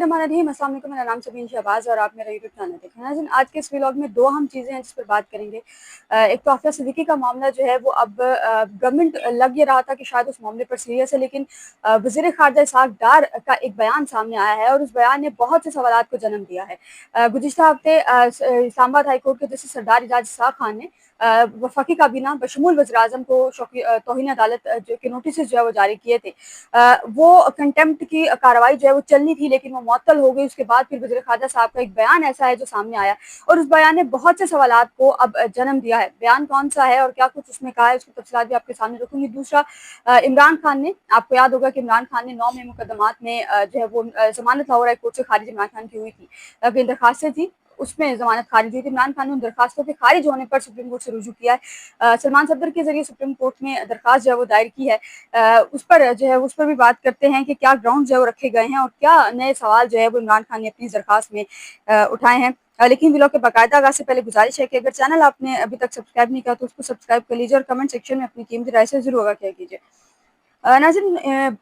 बिस्मिल्लाहिर्रहमानिर्रहीम। अस्सलाम वालेकुम। मेरा नाम सबीन शहबाज और आप मेरा यूट्यूब चैनल देख रहे हैं। नाज़रीन, आज के इस व्लॉग में दो अहम चीज़ें हैं जिस पर बात करेंगे। एक तो आफिया सिद्दीकी का मामला जो है वो अब गवर्नमेंट लग ये रहा था कि शायद उस मामले पर सीरियस है, लेकिन वज़ीर ख़ारजा इसहाक़ डार का एक बयान सामने आया है और उस बयान ने बहुत से सवालात को जन्म दिया है। गुज़िश्ता हफ्ते इस्लामाबाद हाई कोर्ट के जस्टिस सरदार एजाज इसहाक़ खान ने वफाकी काबीना बशमूल वज़ीर-ए-आज़म को तौहीन अदालत जो कि नोटिस जो है वो जारी किए थे। वो कंटेम्प्ट की कार्रवाई जो है वो चलनी थी, लेकिन वो मुअत्तल हो गई। उसके बाद फिर वज़ीर ख़ारजा साहब का एक बयान ऐसा है जो सामने आया और उस बयान ने बहुत से सवालात को अब जन्म दिया है। बयान कौन सा है और क्या कुछ उसमें कहा है, उसकी तफसीलात भी आपके सामने रखूंगी। दूसरा, इमरान खान ने, आपको याद होगा कि इमरान खान ने 9 में मुकदमात में जो है वो जमानत लाहौर हाई कोर्ट से खारिज इमरान खान की हुई थी। अभी दरखास्तें थी, उसमें जमानत खारिज हुई थी। इमरान खान ने उन दरखास्तों के खारिज होने पर सुप्रीम कोर्ट से रुजू किया है। सलमान सफदर के जरिए सुप्रीम कोर्ट में दरखास्त जो है वो दायर की है। उस पर जो है उस पर भी बात करते हैं कि क्या ग्राउंड जो है वो रखे गए हैं और क्या नए सवाल जो है वो इमरान खान ने अपनी दरखास्त में उठाए हैं। लेकिन व्लॉग के बाकायदा आगाज़ से पहले गुजारिश है कि अगर चैनल आपने अभी तक सब्सक्राइब नहीं किया तो उसको सब्सक्राइब कर लीजिए और कमेंट सेक्शन में अपनी कीमती राय से जरूर आगाह किया कीजिए। नाज़रीन,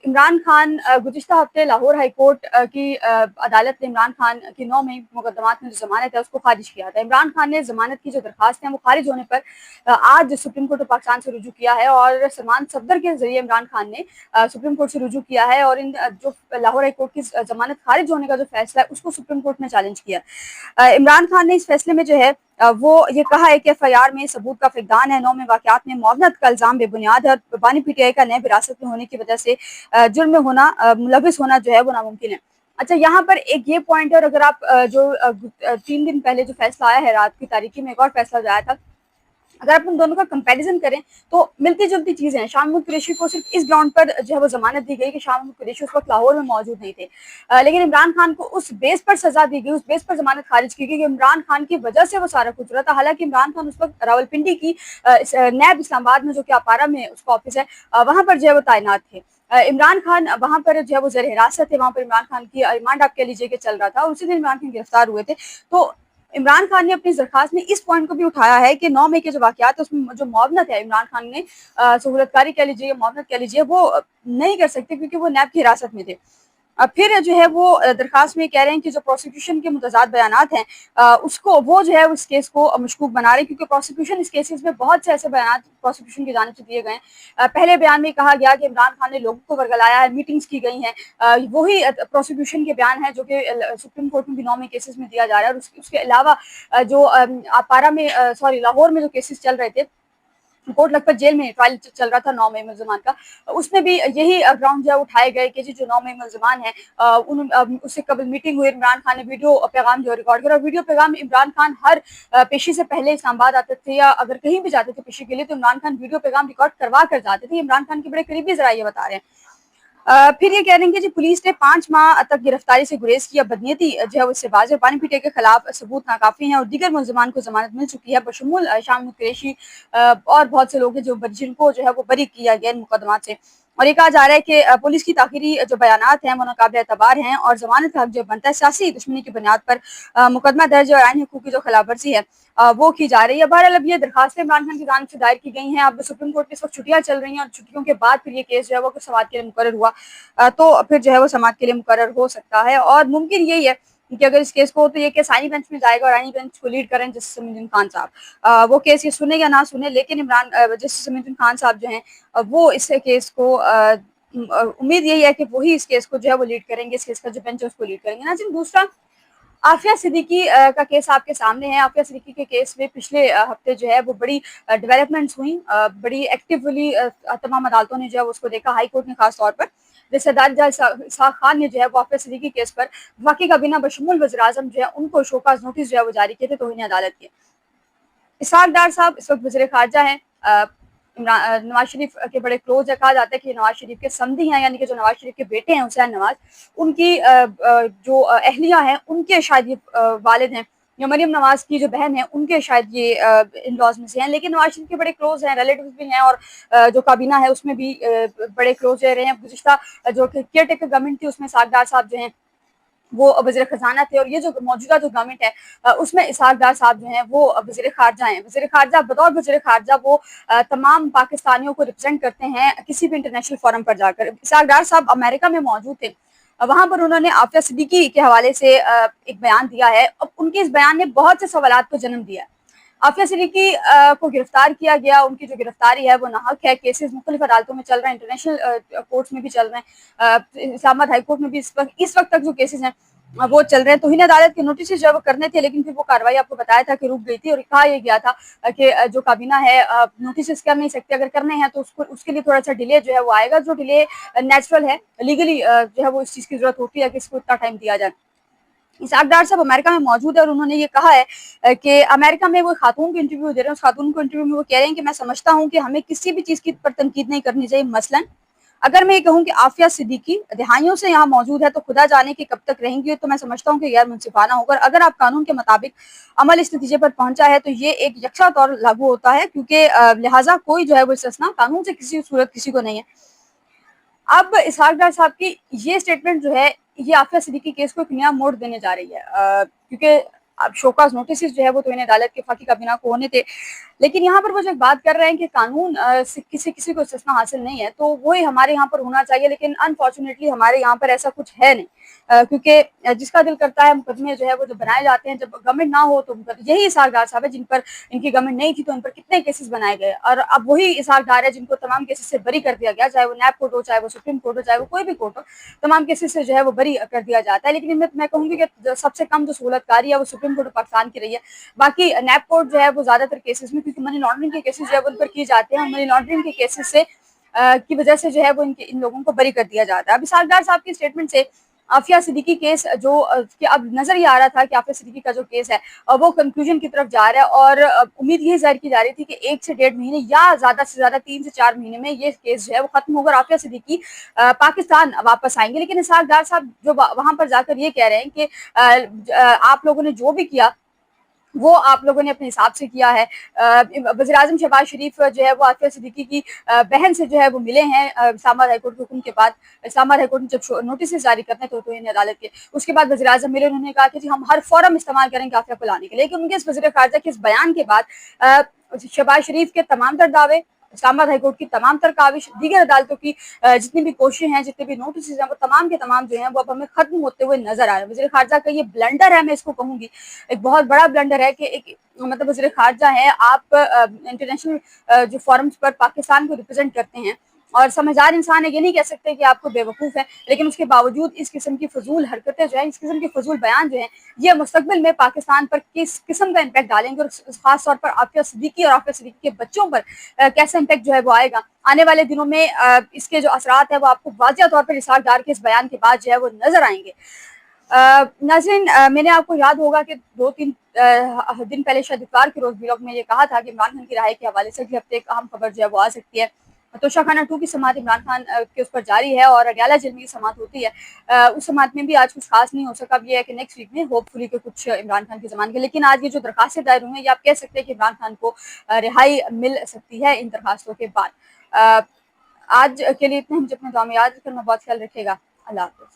इमरान खान गुज़िश्ता हफ्ते लाहौर हाई कोर्ट की अदालत ने इमरान खान की 9 मई मुकदमात में जो जमानत है उसको खारिज किया था। इमरान खान ने जमानत की जो दरखास्त है वो खारिज होने पर आज सुप्रीम कोर्ट ऑफ पाकिस्तान से रुजू किया है और सलमान सफदर के जरिए इमरान खान ने सुप्रीम कोर्ट से रुजू किया है और इन जो लाहौर हाई कोर्ट की जमानत खारिज होने का जो फैसला है उसको सुप्रीम कोर्ट में चैलेंज किया। इमरान खान ने इस फैसले में जो है वो ये कहा है कि एफआईआर में सबूत का फकदान है। 9 में वाकयात में मुआवनत का इल्जाम बेबुनियाद है और बानी पीटीआई का नए विरासत में होने की वजह से जुर्म में होना, मुलविस होना जो है वो नामुमकिन है। अच्छा, यहाँ पर एक ये पॉइंट है और अगर आप 3 दिन पहले जो फैसला आया है, रात की तारीखी में एक और फैसला जो आया था, अगर आप उन दोनों का कंपैरिजन करें तो मिलती जुलती चीजें हैं। शाह महमूद कुरैशी को सिर्फ इस ग्राउंड पर जो है वो जमानत दी गई कि शाह महमूद कुरैशी उस वक्त लाहौर में मौजूद नहीं थे, लेकिन इमरान खान को उस बेस पर सजा दी गई, उस बेस पर जमानत खारिज की गई कि इमरान खान की वजह से वो सारा कुछ रहा था। हालांकि इमरान खान उस वक्त रावलपिंडी की नैब इस्लामाबाद में, जो कि अपारा में उसका ऑफिस है, वहां पर जो है वो तैनात थे। इमरान खान वहां पर जो है वो ज़ेर हिरासत थे, वहां पर इमरान खान की रिमांड आप कह लीजिए कि चल रहा था। उसी दिन इमरान खान गिरफ्तार हुए थे। तो इमरान खान ने अपनी दरखास्त में इस पॉइंट को भी उठाया है कि 9 मई के जो वाकयात है उसमें जो मुआवनत है इमरान खान ने सहूलतकारी कह लीजिए, मुआवनत कह लीजिए, वो नहीं कर सकते क्योंकि वो नैब की हिरासत में थे। अब फिर जो है वो दरखास्त में कह रहे हैं कि जो प्रोसिक्यूशन के मुतज़ाद बयानात हैं उसको वो जो है उस केस को मशकूक बना रहे हैं, क्योंकि प्रोसिक्यूशन इस केसेस में बहुत से ऐसे बयानात प्रोसिक्यूशन की जानिब से दिए गए हैं। पहले बयान में कहा गया कि इमरान खान ने लोगों को वर्गलाया है, मीटिंग्स की गई हैं, वही प्रोसिक्यूशन के बयान है जो कि सुप्रीम कोर्ट में भी 9 में केसेस में दिया जा रहा है। और उसके अलावा जो अपारा में सॉरी लाहौर में जो केसेस चल रहे थे, कोर्ट लखपत जेल में ट्रायल चल रहा था 9 मई मुलजमान का, उसमें भी यही ग्राउंड जो उठाए गए कि जी जो 9 मई मुलजमान है उससे कबल मीटिंग हुई। इमरान खान ने वीडियो पैगाम जो रिकॉर्ड किया और वीडियो पैगाम इमरान खान हर पेशी से पहले इस्लामाबाद आते थे या अगर कहीं भी जाते थे पेशी के लिए तो इमरान खान वीडियो पैगाम रिकॉर्ड करवा कर जाते थे। इमरान खान के बड़े करीबी जरा ये बता रहे हैं। फिर ये कह रहे हैं कि जी पुलिस ने 5 माह तक गिरफ्तारी से गुरेज किया, बदनीयती जो है उससे बाज है, पानी पीटे के खिलाफ सबूत नाकाफी हैं और दीगर मुलजमान को जमानत मिल चुकी है, बशमूल शाह महमूद कुरैशी और बहुत से लोग हैं जिनको जो है वो बरी किया गया इन मुकदमात से। और ये कहा जा रहा है कि पुलिस की ताखिरी जो बयानात हैं वो नाकाबिल एतबार हैं और जमानत का हक जो बनता है सियासी दुश्मनी की बुनियाद पर मुकदमा दर्ज और आईनी हुकूक की जो खिलाफवर्जी है वो की जा रही है। बहरहाल अब ये दरखास्तें इमरान खान की जानिब से दायर की गई हैं। अब सुप्रीम कोर्ट की इस वक्त छुट्टियां चल रही हैं और छुट्टियों के बाद फिर ये केस जो है वो समाअत के लिए मुकर्रर हुआ तो फिर जो है वो समाअत के लिए मुकर्रर हो सकता है। और मुमकिन यही है कि अगर इस केस को तो ये केस आईनी बेंच में जाएगा और आईनी बेंच को लीड करें जस्टिस समीउद्दीन खान साहब। वो केस ये सुने या ना सुने, लेकिन जस्टिस समीउद्दीन खान साहब जो हैं वो इस केस को उम्मीद यही है कि वही इस केस को जो है वो लीड करेंगे, इस केस का जो बेंच है उसको लीड करेंगे ना। दूसरा, आफिया सिद्दीकी का केस आपके सामने है। आफिया सिद्दीकी के केस में पिछले हफ्ते जो है वो बड़ी डेवलपमेंट्स हुई, बड़ी एक्टिवली तमाम अदालतों ने जो है उसको देखा। हाई कोर्ट ने खास तौर पर सरदार एजाज इसहाक़ खान ने जो है वो आफिया सिद्दीकी केस पर वफाकी काबीना बशमूल वज़ीर-ए-आज़म जो है उनको शोकाज नोटिस जो है वो जारी किए थे तौहीन अदालत के। इसहाक़ डार साहब इस वक्त वज़ीर ख़ारजा हैं, नवाज शरीफ के बड़े क्लोज है। कहा जाता है कि नवाज शरीफ के समधी हैं, यानी कि जो नवाज शरीफ के बेटे हैं हुसैन नवाज, उनकी जो अहलिया हैं उनके शायद ये वालिद हैं, या मरियम नवाज की जो बहन है उनके शायद ये इन लॉज में से हैं। लेकिन नवाज शरीफ के बड़े क्लोज हैं, रिलेटिव्स भी हैं और जो काबीना है उसमें भी बड़े क्लोज रहे हैं। गुज़िश्ता जो केयर टेकर गवर्नमेंट थी उसमें इसहाक़ डार साहब जो हैं वो वज़ीर ख़जाना थे और ये जो मौजूदा जो गवर्नमेंट है उसमें इसहाक़ डार साहब जो हैं वो वज़ीर ख़ारजा हैं। वज़ीर ख़ारजा बतौर वज़ीर ख़ारजा वो तमाम पाकिस्तानियों को रिप्रेजेंट करते हैं किसी भी इंटरनेशनल फोरम पर जाकर। इसहाक़ डार साहब अमेरिका में मौजूद थे وہاں پر انہوں نے عافیہ صدیقی کے حوالے سے ایک بیان دیا ہے. اب ان کے اس بیان نے بہت سے سوالات کو جنم دیا ہے. عافیہ صدیقی کو گرفتار کیا گیا، ان کی جو گرفتاری ہے وہ ناحق ہے. کیسز مختلف عدالتوں میں چل رہے ہیں، انٹرنیشنل کورٹس میں بھی چل رہے ہیں، اسلام آباد ہائی کورٹ میں بھی اس وقت تک جو کیسز ہیں وہ چل رہے ہیں. توہین عدالت کے نوٹسز جو ہے وہ کرنے تھے، لیکن پھر وہ کارروائی آپ کو بتایا تھا کہ رک گئی تھی، اور کہا یہ گیا تھا کہ جو کابینہ ہے نوٹسز کر نہیں سکتے، اگر کرنے ہیں تو اس کے لیے تھوڑا سا ڈیلے جو ہے وہ آئے گا. جو ڈیلے نیچرل ہے، لیگلی جو ہے وہ اس چیز کی ضرورت ہوتی ہے کہ اس کو اتنا ٹائم دیا جائے. اسحاق ڈار صاحب امریکہ میں موجود ہے، اور انہوں نے یہ کہا ہے کہ امریکہ میں وہ خاتون کو انٹرویو دے رہے ہیں. اس خاتون کو انٹرویو میں وہ کہہ رہے ہیں کہ میں سمجھتا ہوں کہ ہمیں کسی بھی چیز کی پر تنقید نہیں کرنی چاہیے. مثلا اگر میں یہ کہوں کہ عافیہ صدیقی دہائیوں سے یہاں موجود ہے تو خدا جانے کہ کب تک رہیں گی، تو میں سمجھتا ہوں کہ غیر منصفانہ ہوگا. اگر آپ قانون کے مطابق عمل اس نتیجے پر پہنچا ہے تو یہ ایک یکساں طور لاگو ہوتا ہے، کیونکہ لہٰذا کوئی جو ہے وہ استثنا قانون سے کسی صورت کسی کو نہیں ہے. اب اسحاق ڈار صاحب کی یہ سٹیٹمنٹ جو ہے یہ عافیہ صدیقی کیس کو ایک نیا موڑ دینے جا رہی ہے، کیونکہ اب شوکاز نوٹسز جو ہے وہ توہین عدالت کے وفاقی کابینہ کو ہونے تھے، لیکن یہاں پر وہ جو بات کر رہے ہیں کہ قانون سے کسی کو استثنا حاصل نہیں ہے، تو وہی ہمارے یہاں پر ہونا چاہیے. لیکن انفارچونیٹلی ہمارے یہاں پر ایسا کچھ ہے نہیں، کیونکہ جس کا دل کرتا ہے مقدمے جو ہے وہ جو بنائے جاتے ہیں جب گورنمنٹ نہ ہو تو یہی اسحاق ڈار صاحب ہے جن پر ان کی گورنمنٹ نہیں تھی تو ان پر کتنے کیسز بنائے گئے، اور اب وہی اسحاق ڈار ہے جن کو تمام کیسز سے بری کر دیا گیا، چاہے وہ نیب کورٹ ہو، چاہے وہ سپریم کورٹ ہو، چاہے وہ کوئی بھی کورٹ ہو، تمام کیسز سے جو ہے وہ بری کر دیا جاتا ہے. لیکن میں کہوں گی کہ سب سے کم جو سہولت کاری ہے وہ سپریم کورٹ پاکستان کی رہی ہے. باقی نیب کورٹ جو ہے وہ زیادہ تر کیسز میں، کیونکہ منی لانڈرنگ کے کیسز جو ہے وہ ان پر کیے جاتے ہیں، منی لانڈرنگ کے کیسز سے کی وجہ سے جو ہے وہ ان لوگوں کو بری کر دیا جاتا ہے. اب اسحاق ڈار صاحب کی اسٹیٹمنٹ سے عافیہ صدیقی کیس جو کہ اب نظر یہ آ رہا تھا کہ عافیہ صدیقی کا جو کیس ہے وہ کنکلوژن کی طرف جا رہا ہے، اور امید یہ ظاہر کی جا رہی تھی کہ 1 سے 1.5 مہینے یا زیادہ سے زیادہ 3 سے 4 مہینے میں یہ کیس جو ہے وہ ختم ہوگا، عافیہ صدیقی پاکستان واپس آئیں گے. لیکن اسحاق ڈار صاحب جو وہاں پر جا کر یہ کہہ رہے ہیں کہ آپ لوگوں نے جو بھی کیا وہ آپ لوگوں نے اپنے حساب سے کیا ہے. وزیر اعظم شہباز شریف جو ہے وہ عافیہ صدیقی کی بہن سے جو ہے وہ ملے ہیں اسلام آباد ہائی کورٹ کے حکم کے بعد. اسلام آباد ہائی کورٹ نے جب نوٹسز جاری کرتے ہیں توہین عدالت کے، اس کے بعد وزیر اعظم ملے، انہوں نے کہا کہ جی ہم ہر فورم استعمال کریں گے عافیہ کو لانے کے. لیکن ان کے اس وزیر خارجہ کے اس بیان کے بعد شہباز شریف کے تمام تر دعوے، اسلام آباد ہائی کورٹ کی تمام تر کاوش، دیگر عدالتوں کی جتنی بھی کوششیں ہیں، جتنے بھی نوٹسز ہیں، وہ تمام کے تمام جو ہیں وہ اب ہمیں ختم ہوتے ہوئے نظر آ رہے ہیں. وزیر خارجہ کا یہ بلنڈر ہے، میں اس کو کہوں گی ایک بہت بڑا بلنڈر ہے کہ ایک مطلب وزیر خارجہ ہے آپ انٹرنیشنل جو فورمز پر پاکستان کو ریپرزینٹ کرتے ہیں اور سمجھدار انسان ہے، یہ نہیں کہہ سکتے کہ آپ کو بے وقوف ہے، لیکن اس کے باوجود اس قسم کی فضول حرکتیں جو ہیں، اس قسم کے فضول بیان جو ہیں، یہ مستقبل میں پاکستان پر کس قسم کا امپیکٹ ڈالیں گے، اور خاص طور پر عافیہ صدیقی اور عافیہ صدیقی کے بچوں پر کیسا امپیکٹ جو ہے وہ آئے گا آنے والے دنوں میں. اس کے جو اثرات ہیں وہ آپ کو واضح طور پر اسحاق ڈار کے اس بیان کے بعد جو ہے وہ نظر آئیں گے. ناظرین، میں نے آپ کو یاد ہوگا کہ 2-3 دن پہلے شاید اتوار کے روز ویلاگ میں یہ کہا تھا کہ عمران خان کی رہائی کے حوالے سے اگلے ہفتے ایک اہم خبر جو ہے وہ آ سکتی ہے. توشہ خانہ 2 کی سماعت عمران خان کے اس پر جاری ہے، اور اڈیالہ جیل میں کی سماعت ہوتی ہے. اس سماعت میں بھی آج کچھ خاص نہیں ہو سکا. اب یہ ہے کہ نیکسٹ ویک میں ہوپ فلی کے کچھ عمران خان کی زمان کے، لیکن آج یہ جو درخواستیں دائر ہوئی ہیں، یہ آپ کہہ سکتے ہیں کہ عمران خان کو رہائی مل سکتی ہے ان درخواستوں کے بعد. آج کے لیے اتنے، ہم اپنے دعا میں یاد کرنا، بہت خیال رکھے گا. اللہ حافظ.